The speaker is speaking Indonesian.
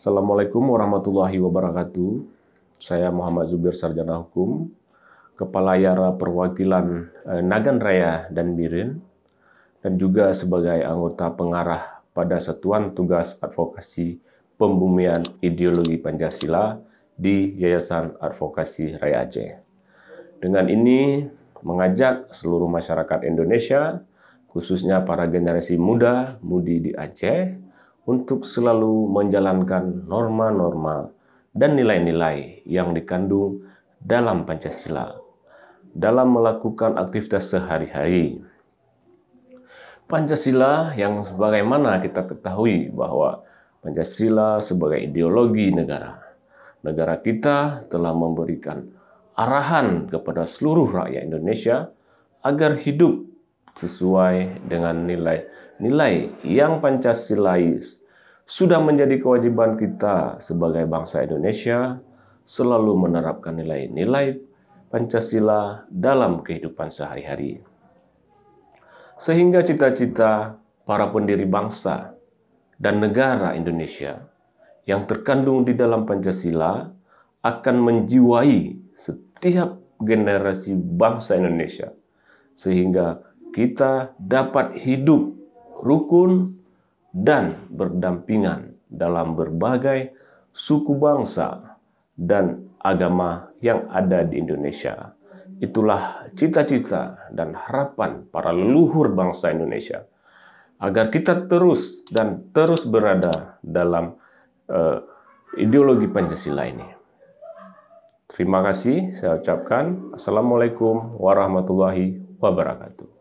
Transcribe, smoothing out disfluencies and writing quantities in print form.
Assalamualaikum warahmatullahi wabarakatuh. Saya Muhammad Zubir, Sarjana Hukum, Kepala Yara Perwakilan Nagan Raya dan Biren, dan juga sebagai anggota pengarah pada Satuan Tugas Advokasi Pembumian Ideologi Pancasila di Yayasan Advokasi Raya Aceh. Dengan ini, mengajak seluruh masyarakat Indonesia, khususnya para generasi muda-mudi di Aceh, untuk selalu menjalankan norma-norma dan nilai-nilai yang dikandung dalam Pancasila dalam melakukan aktivitas sehari-hari. Pancasila yang sebagaimana kita ketahui bahwa Pancasila sebagai ideologi negara. Negara kita telah memberikan arahan kepada seluruh rakyat Indonesia agar hidup sesuai dengan nilai-nilai yang Pancasilais. Sudah menjadi kewajiban kita sebagai bangsa Indonesia selalu menerapkan nilai-nilai Pancasila dalam kehidupan sehari-hari. Sehingga cita-cita para pendiri bangsa dan negara Indonesia yang terkandung di dalam Pancasila akan menjiwai setiap generasi bangsa Indonesia, sehingga kita dapat hidup rukun dan berdampingan dalam berbagai suku bangsa dan agama yang ada di Indonesia. Itulah cita-cita dan harapan para leluhur bangsa Indonesia, agar kita terus berada dalam ideologi Pancasila ini. Terima kasih, saya ucapkan. Assalamualaikum warahmatullahi wabarakatuh.